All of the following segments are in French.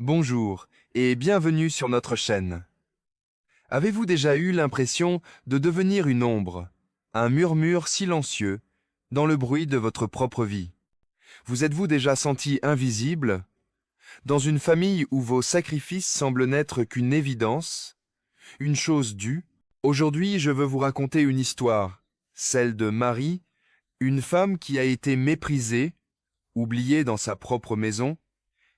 Bonjour et bienvenue sur notre chaîne. Avez-vous déjà eu l'impression de devenir une ombre, un murmure silencieux, dans le bruit de votre propre vie? Vous êtes-vous déjà senti invisible, dans une famille où vos sacrifices semblent n'être qu'une évidence, une chose due? Aujourd'hui, je veux vous raconter une histoire, celle de Marie, une femme qui a été méprisée, oubliée dans sa propre maison,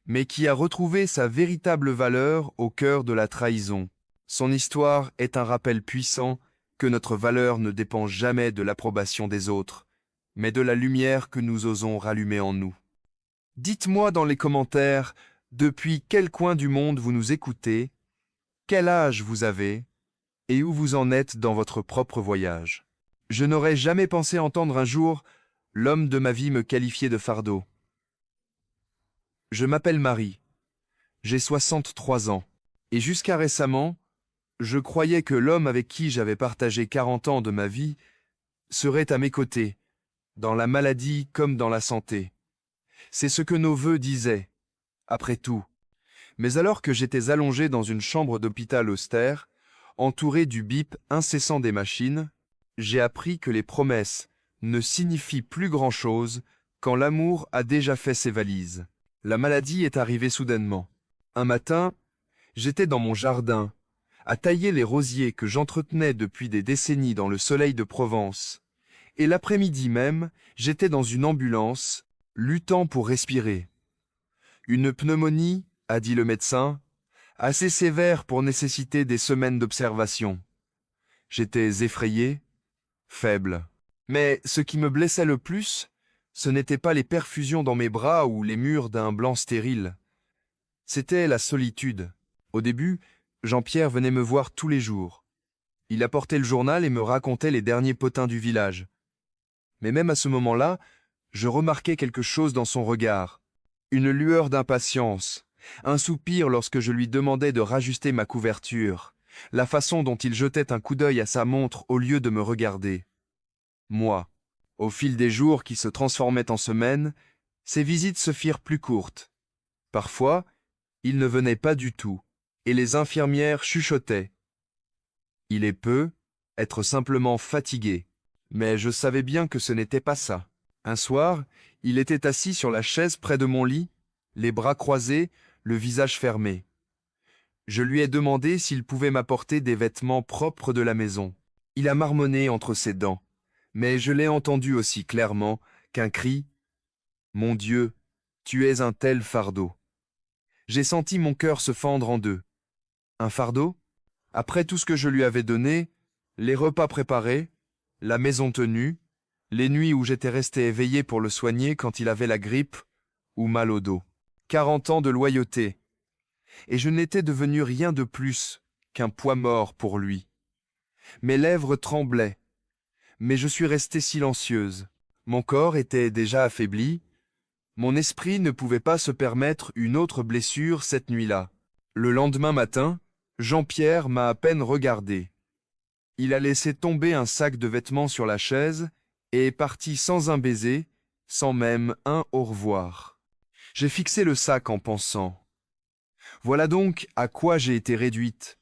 mais qui a retrouvé sa véritable valeur au cœur de la trahison. Son histoire est un rappel puissant que notre valeur ne dépend jamais de l'approbation des autres, mais de la lumière que nous osons rallumer en nous. Dites-moi dans les commentaires depuis quel coin du monde vous nous écoutez, quel âge vous avez et où vous en êtes dans votre propre voyage. Je n'aurais jamais pensé entendre un jour l'homme de ma vie me qualifier de fardeau. Je m'appelle Marie, j'ai 63 ans, et jusqu'à récemment, je croyais que l'homme avec qui j'avais partagé 40 ans de ma vie serait à mes côtés, dans la maladie comme dans la santé. C'est ce que nos vœux disaient, après tout. Mais alors que j'étais allongé dans une chambre d'hôpital austère, entouré du bip incessant des machines, j'ai appris que les promesses ne signifient plus grand-chose quand l'amour a déjà fait ses valises. La maladie est arrivée soudainement. Un matin, j'étais dans mon jardin, à tailler les rosiers que j'entretenais depuis des décennies dans le soleil de Provence. Et l'après-midi même, j'étais dans une ambulance, luttant pour respirer. Une pneumonie, a dit le médecin, assez sévère pour nécessiter des semaines d'observation. J'étais effrayé, faible. Mais ce qui me blessait le plus, ce n'étaient pas les perfusions dans mes bras ou les murs d'un blanc stérile. C'était la solitude. Au début, Jean-Pierre venait me voir tous les jours. Il apportait le journal et me racontait les derniers potins du village. Mais même à ce moment-là, je remarquais quelque chose dans son regard. Une lueur d'impatience, un soupir lorsque je lui demandais de rajuster ma couverture, la façon dont il jetait un coup d'œil à sa montre au lieu de me regarder. Moi, au fil des jours qui se transformaient en semaines, ces visites se firent plus courtes. Parfois, il ne venait pas du tout, et les infirmières chuchotaient. Il est peu, être simplement fatigué. Mais je savais bien que ce n'était pas ça. Un soir, il était assis sur la chaise près de mon lit, les bras croisés, le visage fermé. Je lui ai demandé s'il pouvait m'apporter des vêtements propres de la maison. Il a marmonné entre ses dents, mais je l'ai entendu aussi clairement qu'un cri « Mon Dieu, tu es un tel fardeau !» J'ai senti mon cœur se fendre en deux. Un fardeau? Après tout ce que je lui avais donné, les repas préparés, la maison tenue, les nuits où j'étais resté éveillé pour le soigner quand il avait la grippe ou mal au dos. 40 ans de loyauté. Et je n'étais devenu rien de plus qu'un poids mort pour lui. Mes lèvres tremblaient, mais je suis restée silencieuse. Mon corps était déjà affaibli. Mon esprit ne pouvait pas se permettre une autre blessure cette nuit-là. Le lendemain matin, Jean-Pierre m'a à peine regardé. Il a laissé tomber un sac de vêtements sur la chaise et est parti sans un baiser, sans même un au revoir. J'ai fixé le sac en pensant. Voilà donc à quoi j'ai été réduite.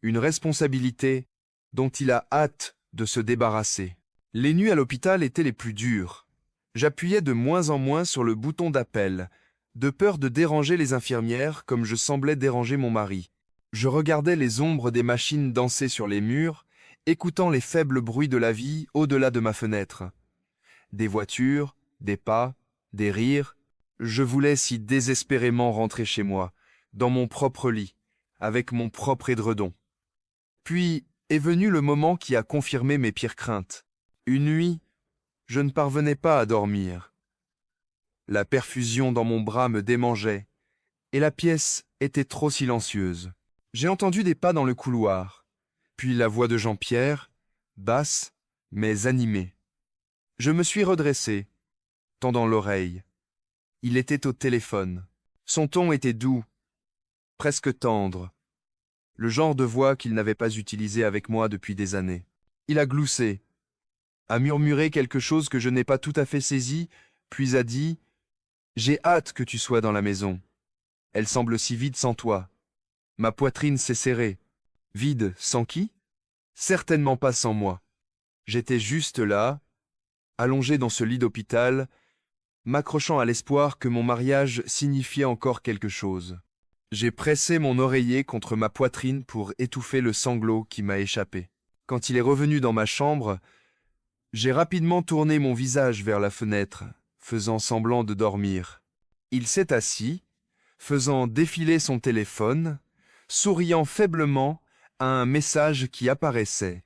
Une responsabilité dont il a hâte de se débarrasser. Les nuits à l'hôpital étaient les plus dures. J'appuyais de moins en moins sur le bouton d'appel, de peur de déranger les infirmières comme je semblais déranger mon mari. Je regardais les ombres des machines danser sur les murs, écoutant les faibles bruits de la vie au-delà de ma fenêtre. Des voitures, des pas, des rires. Je voulais si désespérément rentrer chez moi, dans mon propre lit, avec mon propre édredon. Puis est venu le moment qui a confirmé mes pires craintes. Une nuit, je ne parvenais pas à dormir. La perfusion dans mon bras me démangeait, et la pièce était trop silencieuse. J'ai entendu des pas dans le couloir, puis la voix de Jean-Pierre, basse, mais animée. Je me suis redressé, tendant l'oreille. Il était au téléphone. Son ton était doux, presque tendre, le genre de voix qu'il n'avait pas utilisé avec moi depuis des années. Il a gloussé, a murmuré quelque chose que je n'ai pas tout à fait saisi, puis a dit « J'ai hâte que tu sois dans la maison. Elle semble si vide sans toi. Ma poitrine s'est serrée. Vide, sans qui? Certainement pas sans moi. J'étais juste là, allongé dans ce lit d'hôpital, m'accrochant à l'espoir que mon mariage signifiait encore quelque chose. J'ai pressé mon oreiller contre ma poitrine pour étouffer le sanglot qui m'a échappé. Quand il est revenu dans ma chambre, j'ai rapidement tourné mon visage vers la fenêtre, faisant semblant de dormir. Il s'est assis, faisant défiler son téléphone, souriant faiblement à un message qui apparaissait.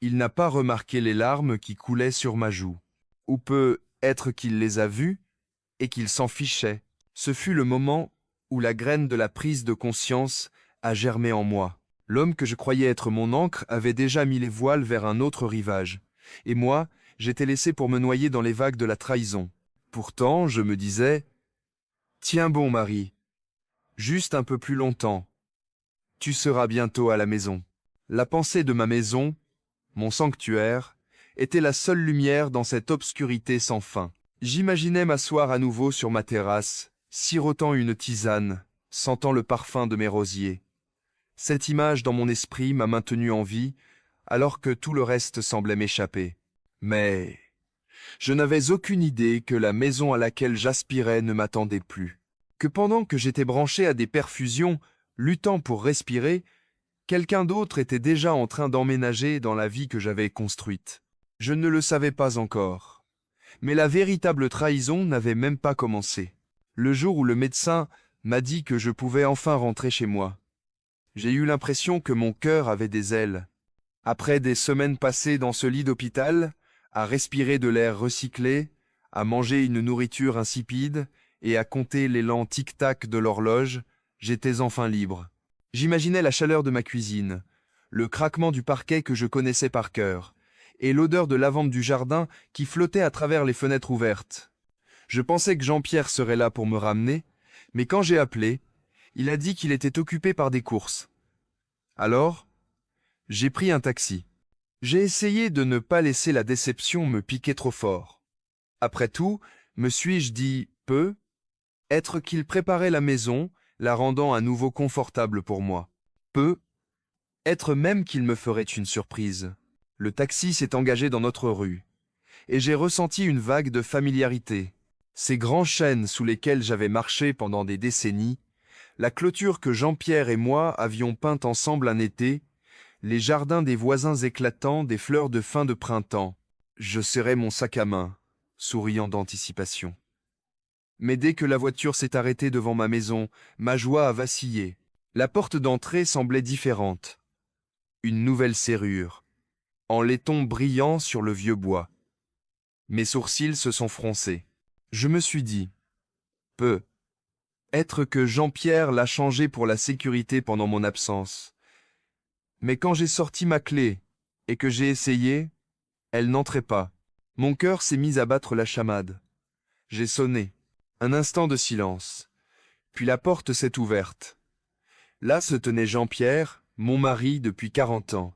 Il n'a pas remarqué les larmes qui coulaient sur ma joue. Ou peut être qu'il les a vues et qu'il s'en fichait. Ce fut le moment où la graine de la prise de conscience a germé en moi. L'homme que je croyais être mon ancre avait déjà mis les voiles vers un autre rivage. Et moi, j'étais laissé pour me noyer dans les vagues de la trahison. Pourtant, je me disais, « Tiens bon, Marie, juste un peu plus longtemps. Tu seras bientôt à la maison. » La pensée de ma maison, mon sanctuaire, était la seule lumière dans cette obscurité sans fin. J'imaginais m'asseoir à nouveau sur ma terrasse, sirotant une tisane, sentant le parfum de mes rosiers. Cette image dans mon esprit m'a maintenu en vie, alors que tout le reste semblait m'échapper. Mais je n'avais aucune idée que la maison à laquelle j'aspirais ne m'attendait plus. Que pendant que j'étais branché à des perfusions, luttant pour respirer, quelqu'un d'autre était déjà en train d'emménager dans la vie que j'avais construite. Je ne le savais pas encore. Mais la véritable trahison n'avait même pas commencé. Le jour où le médecin m'a dit que je pouvais enfin rentrer chez moi, j'ai eu l'impression que mon cœur avait des ailes. Après des semaines passées dans ce lit d'hôpital, à respirer de l'air recyclé, à manger une nourriture insipide et à compter les lents tic-tac de l'horloge, j'étais enfin libre. J'imaginais la chaleur de ma cuisine, le craquement du parquet que je connaissais par cœur, et l'odeur de lavande du jardin qui flottait à travers les fenêtres ouvertes. Je pensais que Jean-Pierre serait là pour me ramener, mais quand j'ai appelé, il a dit qu'il était occupé par des courses. Alors, j'ai pris un taxi. J'ai essayé de ne pas laisser la déception me piquer trop fort. Après tout, me suis-je dit peu, être qu'il préparait la maison, la rendant à nouveau confortable pour moi. Peu, être même qu'il me ferait une surprise. Le taxi s'est engagé dans notre rue, et j'ai ressenti une vague de familiarité. Ces grands chênes sous lesquels j'avais marché pendant des décennies, la clôture que Jean-Pierre et moi avions peinte ensemble un été, les jardins des voisins éclatants des fleurs de fin de printemps. Je serrais mon sac à main, souriant d'anticipation. Mais dès que la voiture s'est arrêtée devant ma maison, ma joie a vacillé. La porte d'entrée semblait différente. Une nouvelle serrure, en laiton brillant sur le vieux bois. Mes sourcils se sont froncés. Je me suis dit, être que Jean-Pierre l'a changé pour la sécurité pendant mon absence. Mais quand j'ai sorti ma clé et que j'ai essayé, elle n'entrait pas. Mon cœur s'est mis à battre la chamade. J'ai sonné. Un instant de silence. Puis la porte s'est ouverte. Là se tenait Jean-Pierre, mon mari depuis 40 ans.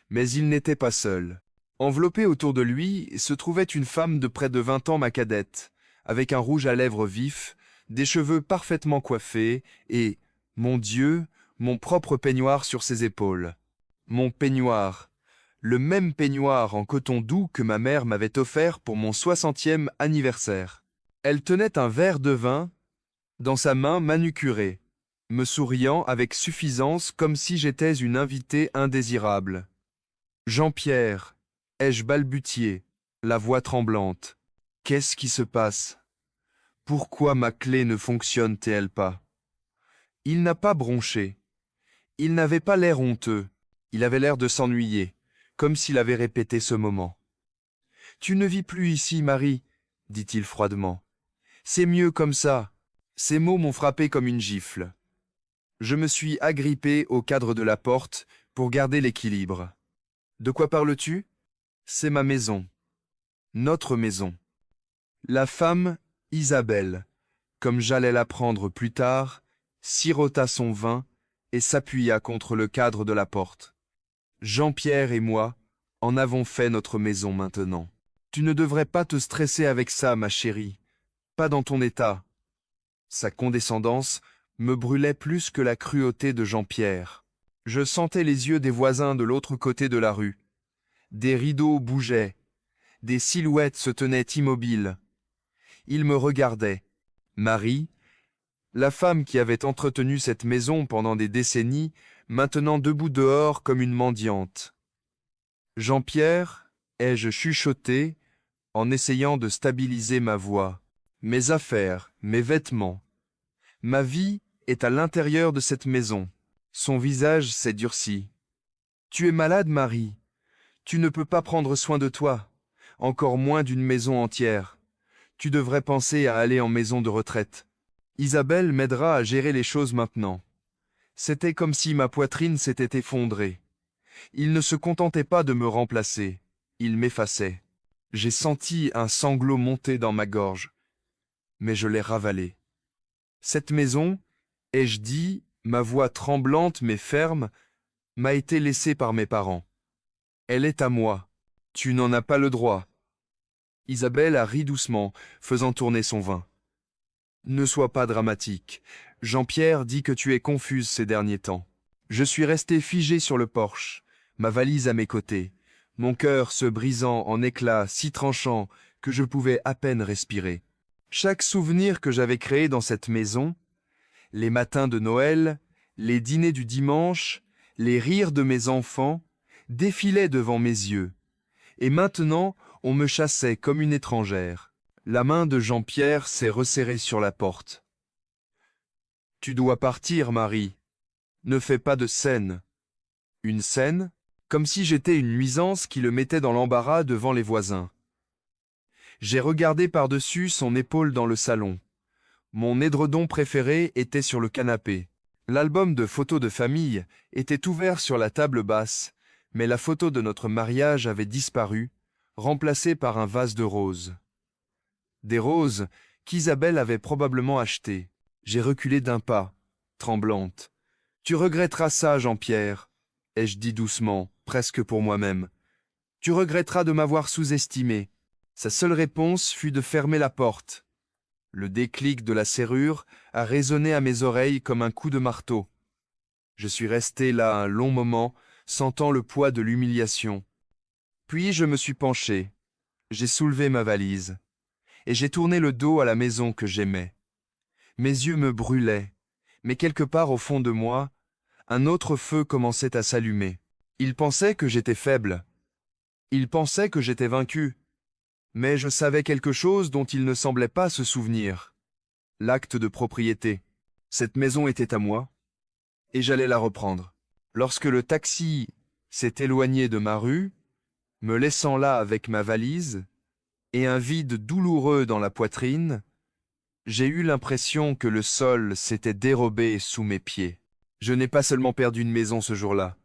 Mais il n'était pas seul. Enveloppée autour de lui se trouvait une femme de près de 20 ans, ma cadette, avec un rouge à lèvres vif, des cheveux parfaitement coiffés et, mon Dieu, mon propre peignoir sur ses épaules. Mon peignoir, le même peignoir en coton doux que ma mère m'avait offert pour mon 60e anniversaire. Elle tenait un verre de vin dans sa main manucurée, me souriant avec suffisance comme si j'étais une invitée indésirable. « Jean-Pierre » ai-je balbutié, la voix tremblante. « Qu'est-ce qui se passe? Pourquoi ma clé ne fonctionne-t-elle pas ?» Il n'a pas bronché. Il n'avait pas l'air honteux. Il avait l'air de s'ennuyer, comme s'il avait répété ce moment. « Tu ne vis plus ici, Marie, » dit-il froidement. « C'est mieux comme ça. » Ces mots m'ont frappé comme une gifle. Je me suis agrippé au cadre de la porte pour garder l'équilibre. « De quoi parles-tu ? » ? C'est ma maison. Notre maison. La femme, Isabelle, comme j'allais l'apprendre plus tard, sirota son vin et s'appuya contre le cadre de la porte. Jean-Pierre et moi en avons fait notre maison maintenant. Tu ne devrais pas te stresser avec ça, ma chérie. Pas dans ton état. Sa condescendance me brûlait plus que la cruauté de Jean-Pierre. Je sentais les yeux des voisins de l'autre côté de la rue. Des rideaux bougeaient, des silhouettes se tenaient immobiles. Ils me regardaient. Marie, la femme qui avait entretenu cette maison pendant des décennies, maintenant debout dehors comme une mendiante. Jean-Pierre, ai-je chuchoté, en essayant de stabiliser ma voix. Mes affaires, mes vêtements. Ma vie est à l'intérieur de cette maison. Son visage s'est durci. Tu es malade, Marie. Tu ne peux pas prendre soin de toi, encore moins d'une maison entière. Tu devrais penser à aller en maison de retraite. Isabelle m'aidera à gérer les choses maintenant. C'était comme si ma poitrine s'était effondrée. Il ne se contentait pas de me remplacer, il m'effaçait. J'ai senti un sanglot monter dans ma gorge, mais je l'ai ravalé. Cette maison, ai-je dit, ma voix tremblante mais ferme, m'a été laissée par mes parents. Elle est à moi. Tu n'en as pas le droit. Isabelle a ri doucement, faisant tourner son vin. Ne sois pas dramatique. Jean-Pierre dit que tu es confuse ces derniers temps. Je suis resté figé sur le porche, ma valise à mes côtés, mon cœur se brisant en éclats si tranchants que je pouvais à peine respirer. Chaque souvenir que j'avais créé dans cette maison, les matins de Noël, les dîners du dimanche, les rires de mes enfants, défilaient devant mes yeux. Et maintenant, on me chassait comme une étrangère. La main de Jean-Pierre s'est resserrée sur la porte. « Tu dois partir, Marie. Ne fais pas de scène. » Une scène, comme si j'étais une nuisance qui le mettait dans l'embarras devant les voisins. J'ai regardé par-dessus son épaule dans le salon. Mon édredon préféré était sur le canapé. L'album de photos de famille était ouvert sur la table basse, mais la photo de notre mariage avait disparu, remplacée par un vase de roses. Des roses qu'Isabelle avait probablement achetées. J'ai reculé d'un pas, tremblante. « Tu regretteras ça, Jean-Pierre, » ai-je dit doucement, presque pour moi-même. « Tu regretteras de m'avoir sous-estimé. » Sa seule réponse fut de fermer la porte. Le déclic de la serrure a résonné à mes oreilles comme un coup de marteau. Je suis resté là un long moment, sentant le poids de l'humiliation. Puis je me suis penché, j'ai soulevé ma valise, et j'ai tourné le dos à la maison que j'aimais. Mes yeux me brûlaient, mais quelque part au fond de moi, un autre feu commençait à s'allumer. Il pensait que j'étais faible. Il pensait que j'étais vaincu. Mais je savais quelque chose dont il ne semblait pas se souvenir. L'acte de propriété. Cette maison était à moi, et j'allais la reprendre. Lorsque le taxi s'est éloigné de ma rue, me laissant là avec ma valise, et un vide douloureux dans la poitrine, j'ai eu l'impression que le sol s'était dérobé sous mes pieds. Je n'ai pas seulement perdu une maison ce jour-là.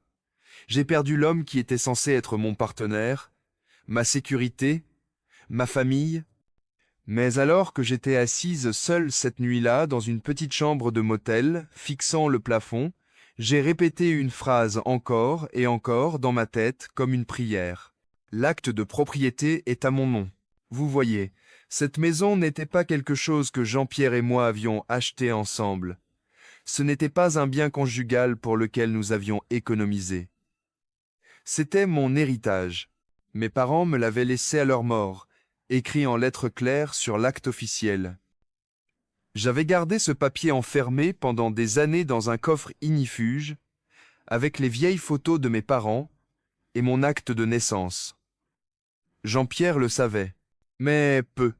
J'ai perdu l'homme qui était censé être mon partenaire, ma sécurité, ma famille. Mais alors que j'étais assise seule cette nuit-là dans une petite chambre de motel, fixant le plafond, j'ai répété une phrase encore et encore dans ma tête comme une prière. L'acte de propriété est à mon nom. Vous voyez, cette maison n'était pas quelque chose que Jean-Pierre et moi avions acheté ensemble. Ce n'était pas un bien conjugal pour lequel nous avions économisé. C'était mon héritage. Mes parents me l'avaient laissé à leur mort, écrit en lettres claires sur l'acte officiel. J'avais gardé ce papier enfermé pendant des années dans un coffre ignifuge, avec les vieilles photos de mes parents et mon acte de naissance. Jean-Pierre le savait, mais peu.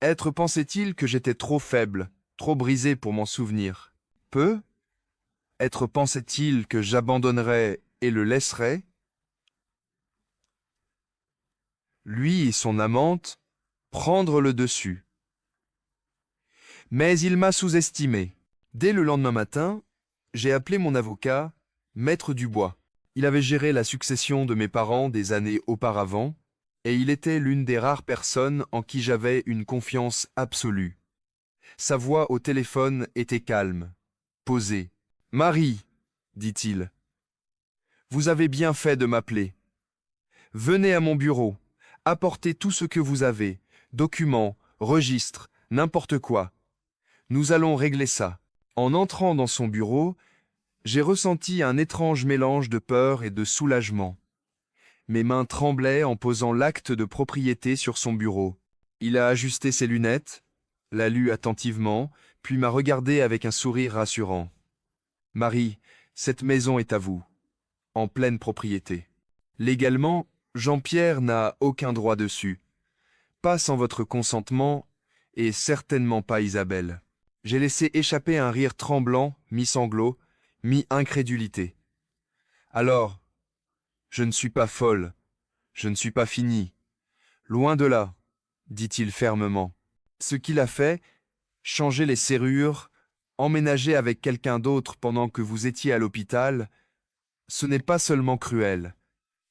Être pensait-il que j'étais trop faible, trop brisé pour m'en souvenir. Peu. Être pensait-il que j'abandonnerais et le laisserais. Lui et son amante, prendre le dessus. Mais il m'a sous-estimé. Dès le lendemain matin, j'ai appelé mon avocat, Maître Dubois. Il avait géré la succession de mes parents des années auparavant, et il était l'une des rares personnes en qui j'avais une confiance absolue. Sa voix au téléphone était calme, posée. « Marie, dit-il, vous avez bien fait de m'appeler. Venez à mon bureau. Apportez tout ce que vous avez, documents, registres, n'importe quoi. Nous allons régler ça. En entrant dans son bureau, j'ai ressenti un étrange mélange de peur et de soulagement. Mes mains tremblaient en posant l'acte de propriété sur son bureau. Il a ajusté ses lunettes, l'a lu attentivement, puis m'a regardé avec un sourire rassurant. « Marie, cette maison est à vous, en pleine propriété. Légalement, Jean-Pierre n'a aucun droit dessus. Pas sans votre consentement, et certainement pas Isabelle. » J'ai laissé échapper un rire tremblant, mi-sanglot, mi-incrédulité. « Alors, je ne suis pas folle, je ne suis pas finie. Loin de là, dit-il fermement. Ce qu'il a fait, changer les serrures, emménager avec quelqu'un d'autre pendant que vous étiez à l'hôpital, ce n'est pas seulement cruel,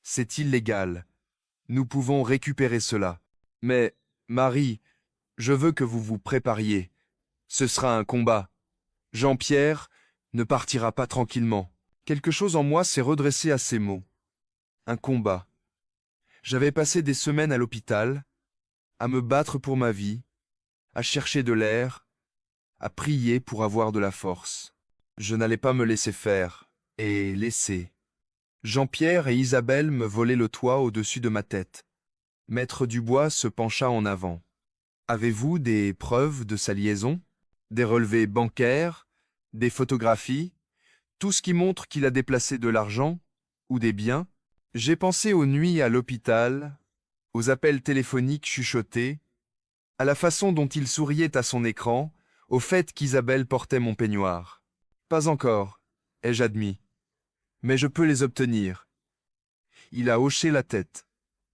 c'est illégal. Nous pouvons récupérer cela. Mais, Marie, je veux que vous vous prépariez. Ce sera un combat. Jean-Pierre ne partira pas tranquillement. Quelque chose en moi s'est redressé à ces mots. Un combat. J'avais passé des semaines à l'hôpital, à me battre pour ma vie, à chercher de l'air, à prier pour avoir de la force. Je n'allais pas me laisser faire, et laisser. Jean-Pierre et Isabelle me volaient le toit au-dessus de ma tête. Maître Dubois se pencha en avant. « Avez-vous des preuves de sa liaison? Des relevés bancaires? Des photographies? Tout ce qui montre qu'il a déplacé de l'argent? Ou des biens? » J'ai pensé aux nuits à l'hôpital, aux appels téléphoniques chuchotés, à la façon dont il souriait à son écran, au fait qu'Isabelle portait mon peignoir. Pas encore, ai-je admis. Mais je peux les obtenir. Il a hoché la tête.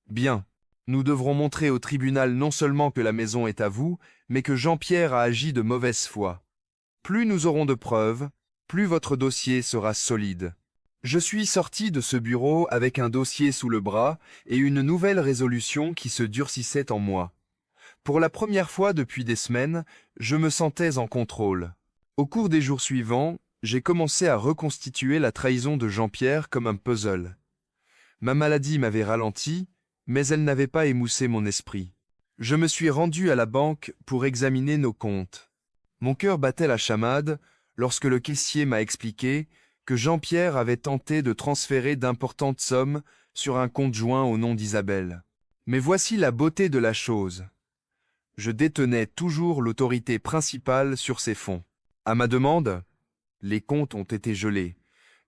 Bien, nous devrons montrer au tribunal non seulement que la maison est à vous, mais que Jean-Pierre a agi de mauvaise foi. Plus nous aurons de preuves, plus votre dossier sera solide. Je suis sorti de ce bureau avec un dossier sous le bras et une nouvelle résolution qui se durcissait en moi. Pour la première fois depuis des semaines, je me sentais en contrôle. Au cours des jours suivants, j'ai commencé à reconstituer la trahison de Jean-Pierre comme un puzzle. Ma maladie m'avait ralenti, mais elle n'avait pas émoussé mon esprit. Je me suis rendu à la banque pour examiner nos comptes. Mon cœur battait la chamade lorsque le caissier m'a expliqué que Jean-Pierre avait tenté de transférer d'importantes sommes sur un compte joint au nom d'Isabelle. Mais voici la beauté de la chose. Je détenais toujours l'autorité principale sur ces fonds. À ma demande, les comptes ont été gelés.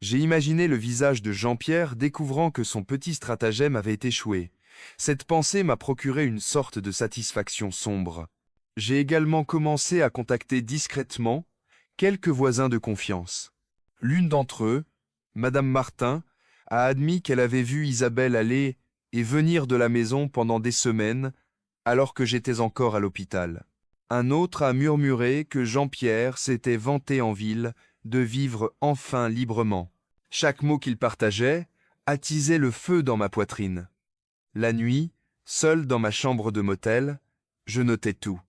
J'ai imaginé le visage de Jean-Pierre découvrant que son petit stratagème avait échoué. Cette pensée m'a procuré une sorte de satisfaction sombre. J'ai également commencé à contacter discrètement quelques voisins de confiance. L'une d'entre eux, Madame Martin, a admis qu'elle avait vu Isabelle aller et venir de la maison pendant des semaines, alors que j'étais encore à l'hôpital. Un autre a murmuré que Jean-Pierre s'était vanté en ville de vivre enfin librement. Chaque mot qu'il partageait attisait le feu dans ma poitrine. La nuit, seul dans ma chambre de motel, je notais tout.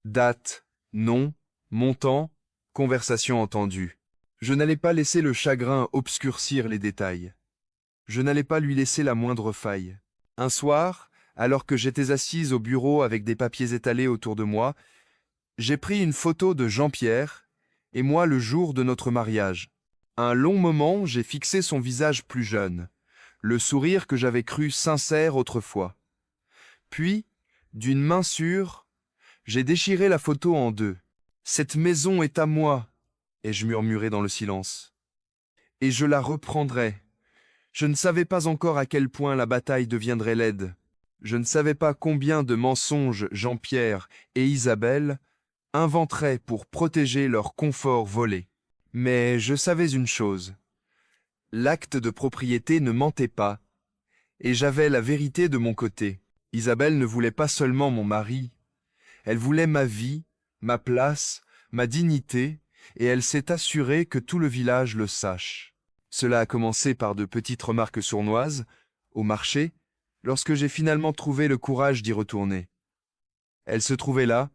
Date, nom, montant, conversation entendue. Je n'allais pas laisser le chagrin obscurcir les détails. Je n'allais pas lui laisser la moindre faille. Un soir, alors que j'étais assise au bureau avec des papiers étalés autour de moi, j'ai pris une photo de Jean-Pierre et moi le jour de notre mariage. Un long moment, j'ai fixé son visage plus jeune, le sourire que j'avais cru sincère autrefois. Puis, d'une main sûre, j'ai déchiré la photo en deux. « Cette maison est à moi !» ai-je murmuré dans le silence. « Et je la reprendrai. » Je ne savais pas encore à quel point la bataille deviendrait laide. Je ne savais pas combien de mensonges Jean-Pierre et Isabelle inventeraient pour protéger leur confort volé. Mais je savais une chose. L'acte de propriété ne mentait pas, et j'avais la vérité de mon côté. Isabelle ne voulait pas seulement mon mari, elle voulait ma vie, ma place, ma dignité, et elle s'est assurée que tout le village le sache. Cela a commencé par de petites remarques sournoises, au marché, lorsque j'ai finalement trouvé le courage d'y retourner. Elle se trouvait là,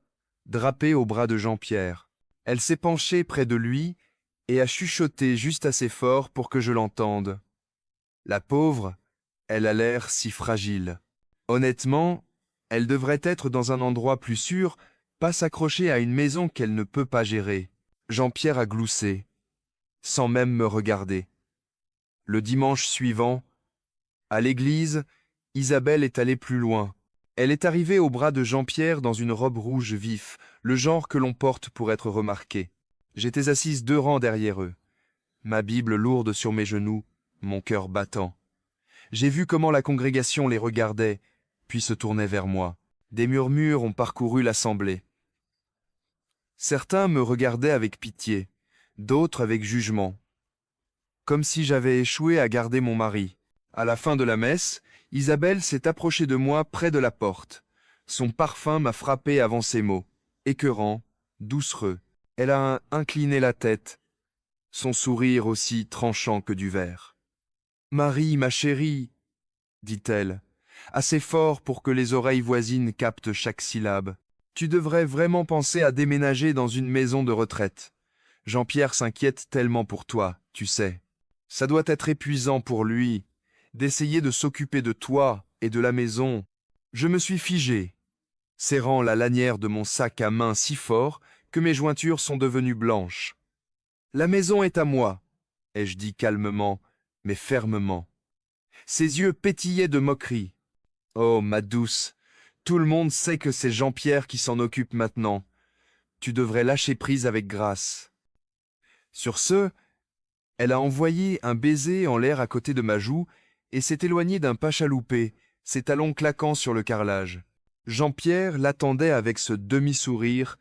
drapée au bras de Jean-Pierre. Elle s'est penchée près de lui et a chuchoté juste assez fort pour que je l'entende. La pauvre, elle a l'air si fragile. Honnêtement, elle devrait être dans un endroit plus sûr, pas s'accrocher à une maison qu'elle ne peut pas gérer. Jean-Pierre a gloussé, sans même me regarder. Le dimanche suivant, à l'église, Isabelle est allée plus loin. Elle est arrivée au bras de Jean-Pierre dans une robe rouge vif, le genre que l'on porte pour être remarqué. J'étais assise 2 rangs derrière eux, ma Bible lourde sur mes genoux, mon cœur battant. J'ai vu comment la congrégation les regardait, puis se tournait vers moi. Des murmures ont parcouru l'assemblée. Certains me regardaient avec pitié, d'autres avec jugement, comme si j'avais échoué à garder mon mari. À la fin de la messe, Isabelle s'est approchée de moi près de la porte. Son parfum m'a frappé avant ces mots. Écœurant, doucereux. Elle a incliné la tête, son sourire aussi tranchant que du verre. « Marie, ma chérie, dit-elle, assez fort pour que les oreilles voisines captent chaque syllabe. Tu devrais vraiment penser à déménager dans une maison de retraite. Jean-Pierre s'inquiète tellement pour toi, tu sais. Ça doit être épuisant pour lui, d'essayer de s'occuper de toi et de la maison. » Je me suis figé, serrant la lanière de mon sac à main si fort que mes jointures sont devenues blanches. « La maison est à moi, » ai-je dit calmement, mais fermement. Ses yeux pétillaient de moquerie. « Oh, ma douce, tout le monde sait que c'est Jean-Pierre qui s'en occupe maintenant. Tu devrais lâcher prise avec grâce. » Sur ce, elle a envoyé un baiser en l'air à côté de ma joue et s'est éloignée d'un pas chaloupé, ses talons claquant sur le carrelage. Jean-Pierre l'attendait avec ce demi-sourire,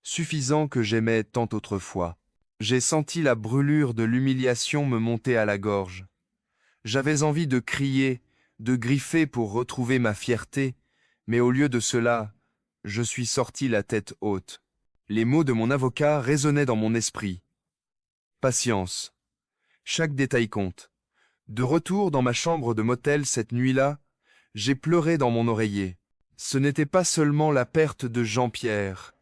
suffisant que j'aimais tant autrefois. J'ai senti la brûlure de l'humiliation me monter à la gorge. J'avais envie de crier, de griffer pour retrouver ma fierté, mais au lieu de cela, je suis sorti la tête haute. Les mots de mon avocat résonnaient dans mon esprit. Patience. Chaque détail compte. De retour dans ma chambre de motel cette nuit-là, j'ai pleuré dans mon oreiller. Ce n'était pas seulement la perte de Jean-Pierre,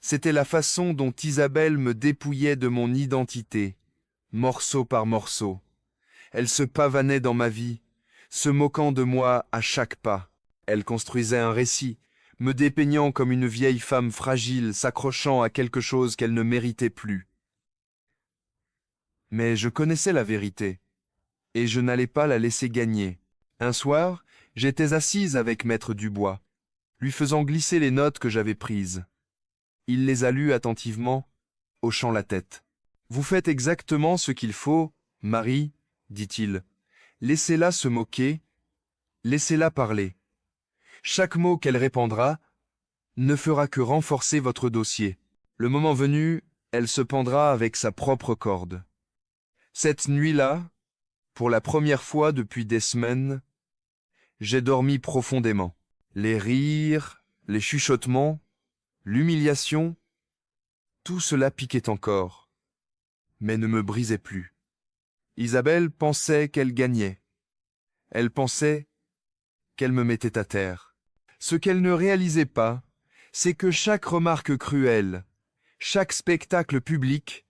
c'était la façon dont Isabelle me dépouillait de mon identité, morceau par morceau. Elle se pavanait dans ma vie, se moquant de moi à chaque pas. Elle construisait un récit, me dépeignant comme une vieille femme fragile s'accrochant à quelque chose qu'elle ne méritait plus. Mais je connaissais la vérité, et je n'allais pas la laisser gagner. Un soir, j'étais assise avec Maître Dubois, lui faisant glisser les notes que j'avais prises. Il les a lues attentivement, hochant la tête. « Vous faites exactement ce qu'il faut, Marie, dit-il. Laissez-la se moquer, laissez-la parler. Chaque mot qu'elle répandra ne fera que renforcer votre dossier. Le moment venu, elle se pendra avec sa propre corde. » Cette nuit-là, pour la première fois depuis des semaines, j'ai dormi profondément. Les rires, les chuchotements, l'humiliation, tout cela piquait encore, mais ne me brisait plus. Isabelle pensait qu'elle gagnait. Elle pensait qu'elle me mettait à terre. Ce qu'elle ne réalisait pas, c'est que chaque remarque cruelle, chaque spectacle public,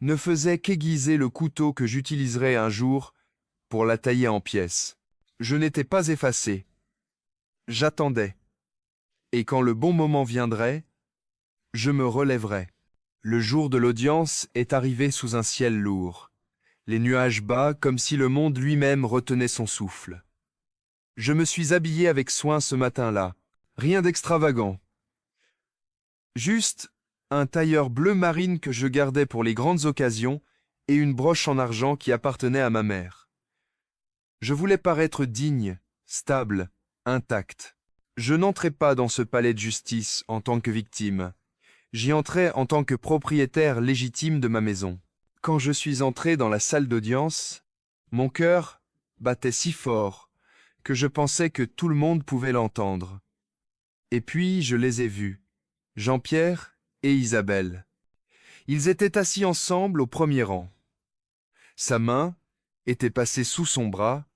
ne faisait qu'aiguiser le couteau que j'utiliserais un jour pour la tailler en pièces. Je n'étais pas effacé. J'attendais. Et quand le bon moment viendrait, je me relèverais. Le jour de l'audience est arrivé sous un ciel lourd, les nuages bas comme si le monde lui-même retenait son souffle. Je me suis habillé avec soin ce matin-là, rien d'extravagant. Juste un tailleur bleu marine que je gardais pour les grandes occasions et une broche en argent qui appartenait à ma mère. Je voulais paraître digne, stable, intact. Je n'entrais pas dans ce palais de justice en tant que victime. J'y entrais en tant que propriétaire légitime de ma maison. Quand je suis entré dans la salle d'audience, mon cœur battait si fort que je pensais que tout le monde pouvait l'entendre. Et puis je les ai vus, Jean-Pierre et Isabelle. Ils étaient assis ensemble au premier rang. Sa main était passée sous son bras,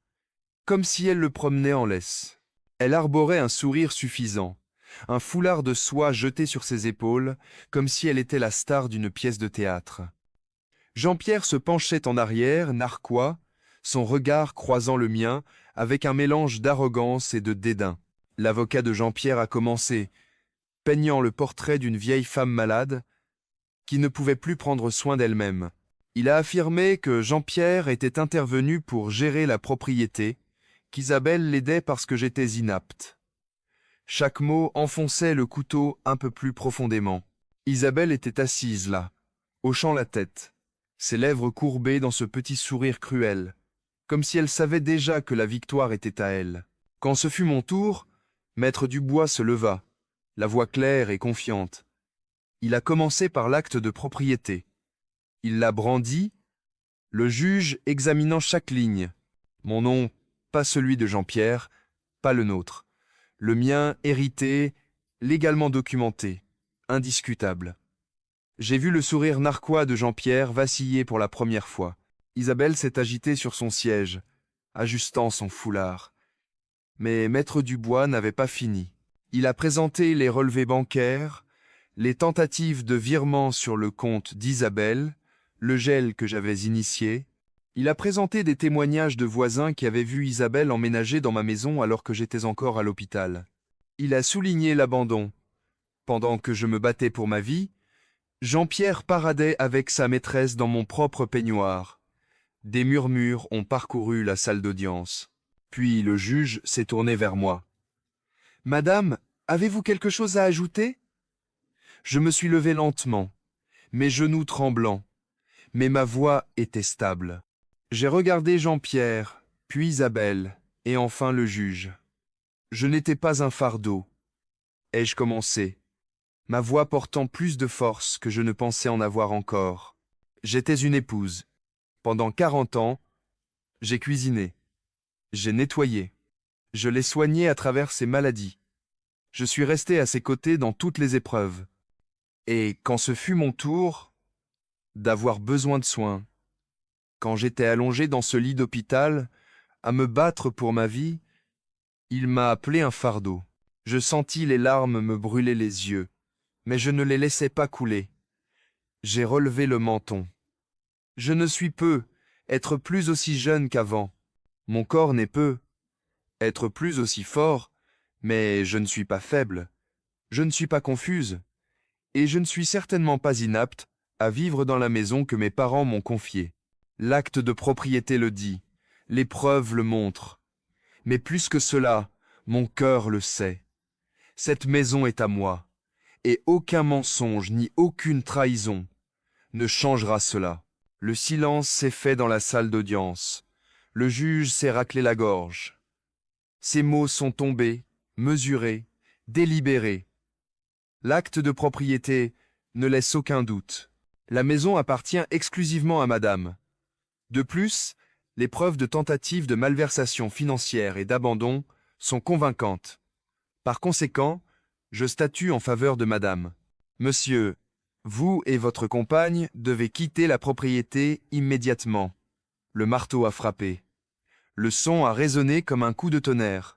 comme si elle le promenait en laisse. Elle arborait un sourire suffisant, un foulard de soie jeté sur ses épaules, comme si elle était la star d'une pièce de théâtre. Jean-Pierre se penchait en arrière, narquois, son regard croisant le mien, avec un mélange d'arrogance et de dédain. L'avocat de Jean-Pierre a commencé, peignant le portrait d'une vieille femme malade, qui ne pouvait plus prendre soin d'elle-même. Il a affirmé que Jean-Pierre était intervenu pour gérer la propriété, qu'Isabelle l'aidait parce que j'étais inapte. Chaque mot enfonçait le couteau un peu plus profondément. Isabelle était assise là, hochant la tête, ses lèvres courbées dans ce petit sourire cruel, comme si elle savait déjà que la victoire était à elle. Quand ce fut mon tour, Maître Dubois se leva, la voix claire et confiante. Il a commencé par l'acte de propriété. Il l'a brandi, le juge examinant chaque ligne. Mon nom, pas celui de Jean-Pierre, pas le nôtre. Le mien hérité, légalement documenté, indiscutable. J'ai vu le sourire narquois de Jean-Pierre vaciller pour la première fois. Isabelle s'est agitée sur son siège, ajustant son foulard. Mais Maître Dubois n'avait pas fini. Il a présenté les relevés bancaires, les tentatives de virement sur le compte d'Isabelle, le gel que j'avais initié. Il a présenté des témoignages de voisins qui avaient vu Isabelle emménager dans ma maison alors que j'étais encore à l'hôpital. Il a souligné l'abandon. Pendant que je me battais pour ma vie, Jean-Pierre paradait avec sa maîtresse dans mon propre peignoir. Des murmures ont parcouru la salle d'audience. Puis le juge s'est tourné vers moi. « Madame, avez-vous quelque chose à ajouter ?» Je me suis levé lentement, mes genoux tremblants, mais ma voix était stable. J'ai regardé Jean-Pierre, puis Isabelle, et enfin le juge. Je n'étais pas un fardeau. Ai-je commencé, ma voix portant plus de force que je ne pensais en avoir encore. J'étais une épouse. Pendant 40 ans, j'ai cuisiné. J'ai nettoyé. Je l'ai soigné à travers ses maladies. Je suis resté à ses côtés dans toutes les épreuves. Et quand ce fut mon tour d'avoir besoin de soins, quand j'étais allongé dans ce lit d'hôpital, à me battre pour ma vie, il m'a appelé un fardeau. Je sentis les larmes me brûler les yeux, mais je ne les laissai pas couler. J'ai relevé le menton. Je ne suis peu, être plus aussi jeune qu'avant. Mon corps n'est peu, être plus aussi fort, mais je ne suis pas faible. Je ne suis pas confuse, et je ne suis certainement pas inapte à vivre dans la maison que mes parents m'ont confiée. L'acte de propriété le dit, les preuves le montrent. Mais plus que cela, mon cœur le sait. Cette maison est à moi, et aucun mensonge ni aucune trahison ne changera cela. Le silence s'est fait dans la salle d'audience. Le juge s'est raclé la gorge. Ses mots sont tombés, mesurés, délibérés. L'acte de propriété ne laisse aucun doute. La maison appartient exclusivement à madame. De plus, les preuves de tentative de malversation financière et d'abandon sont convaincantes. Par conséquent, je statue en faveur de madame. Monsieur, vous et votre compagne devez quitter la propriété immédiatement. Le marteau a frappé. Le son a résonné comme un coup de tonnerre.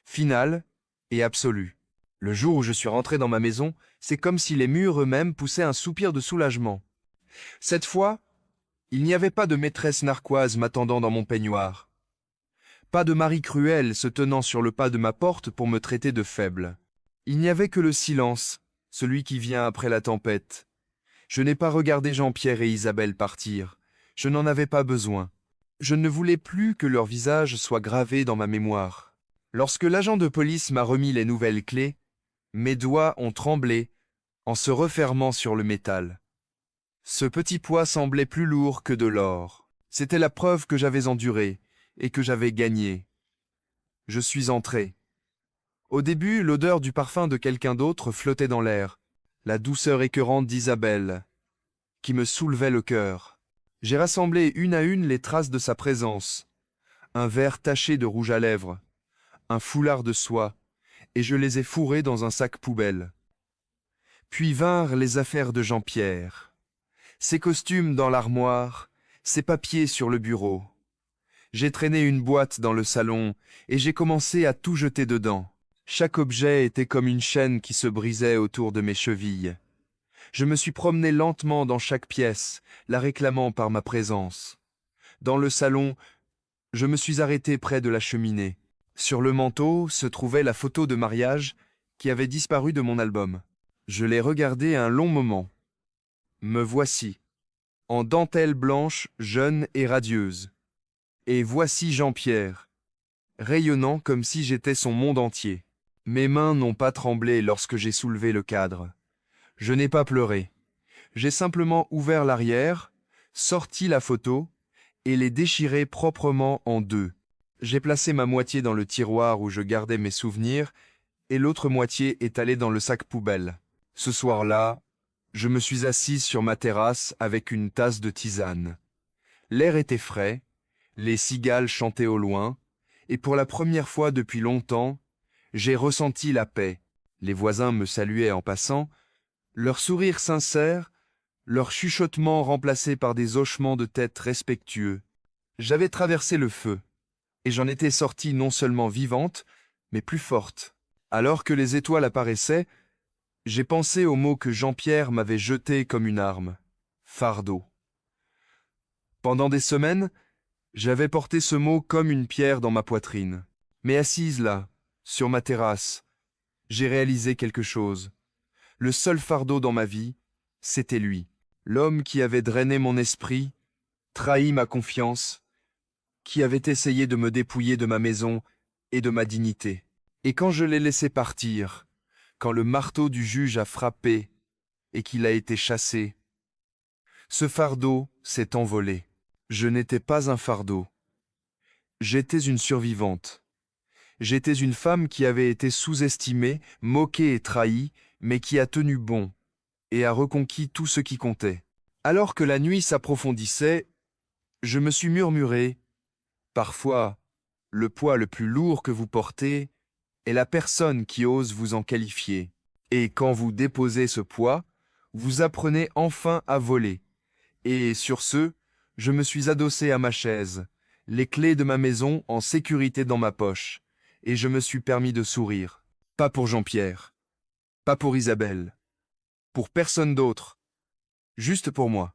Final et absolu. Le jour où je suis rentré dans ma maison, c'est comme si les murs eux-mêmes poussaient un soupir de soulagement. Cette fois, il n'y avait pas de maîtresse narquoise m'attendant dans mon peignoir. Pas de mari cruel se tenant sur le pas de ma porte pour me traiter de faible. Il n'y avait que le silence, celui qui vient après la tempête. Je n'ai pas regardé Jean-Pierre et Isabelle partir. Je n'en avais pas besoin. Je ne voulais plus que leur visage soit gravé dans ma mémoire. Lorsque l'agent de police m'a remis les nouvelles clés, mes doigts ont tremblé en se refermant sur le métal. Ce petit poids semblait plus lourd que de l'or. C'était la preuve que j'avais endurée et que j'avais gagné. Je suis entré. Au début, l'odeur du parfum de quelqu'un d'autre flottait dans l'air, la douceur écœurante d'Isabelle, qui me soulevait le cœur. J'ai rassemblé une à une les traces de sa présence. Un verre taché de rouge à lèvres, un foulard de soie, et je les ai fourrés dans un sac poubelle. Puis vinrent les affaires de Jean-Pierre. Ses costumes dans l'armoire, ses papiers sur le bureau. J'ai traîné une boîte dans le salon, et j'ai commencé à tout jeter dedans. Chaque objet était comme une chaîne qui se brisait autour de mes chevilles. Je me suis promené lentement dans chaque pièce, la réclamant par ma présence. Dans le salon, je me suis arrêté près de la cheminée. Sur le manteau se trouvait la photo de mariage qui avait disparu de mon album. Je l'ai regardée un long moment. Me voici, en dentelle blanche, jeune et radieuse. Et voici Jean-Pierre, rayonnant comme si j'étais son monde entier. Mes mains n'ont pas tremblé lorsque j'ai soulevé le cadre. Je n'ai pas pleuré. J'ai simplement ouvert l'arrière, sorti la photo et l'ai déchirée proprement en deux. J'ai placé ma moitié dans le tiroir où je gardais mes souvenirs et l'autre moitié est allée dans le sac poubelle. Ce soir-là, je me suis assise sur ma terrasse avec une tasse de tisane. L'air était frais, les cigales chantaient au loin, et pour la première fois depuis longtemps, j'ai ressenti la paix. Les voisins me saluaient en passant, leur sourire sincère, leur chuchotement remplacé par des hochements de tête respectueux. J'avais traversé le feu, et j'en étais sortie non seulement vivante, mais plus forte. Alors que les étoiles apparaissaient, j'ai pensé au mot que Jean-Pierre m'avait jeté comme une arme. Fardeau. Pendant des semaines, j'avais porté ce mot comme une pierre dans ma poitrine. Mais assise là, sur ma terrasse, j'ai réalisé quelque chose. Le seul fardeau dans ma vie, c'était lui. L'homme qui avait drainé mon esprit, trahi ma confiance, qui avait essayé de me dépouiller de ma maison et de ma dignité. Et quand je l'ai laissé partir, quand le marteau du juge a frappé et qu'il a été chassé, ce fardeau s'est envolé. Je n'étais pas un fardeau. J'étais une survivante. J'étais une femme qui avait été sous-estimée, moquée et trahie, mais qui a tenu bon et a reconquis tout ce qui comptait. Alors que la nuit s'approfondissait, je me suis murmuré, parfois, le poids le plus lourd que vous portez est la personne qui ose vous en qualifier. Et quand vous déposez ce poids, vous apprenez enfin à voler. Et sur ce, je me suis adossé à ma chaise, les clés de ma maison en sécurité dans ma poche, et je me suis permis de sourire. Pas pour Jean-Pierre, pas pour Isabelle, pour personne d'autre, juste pour moi.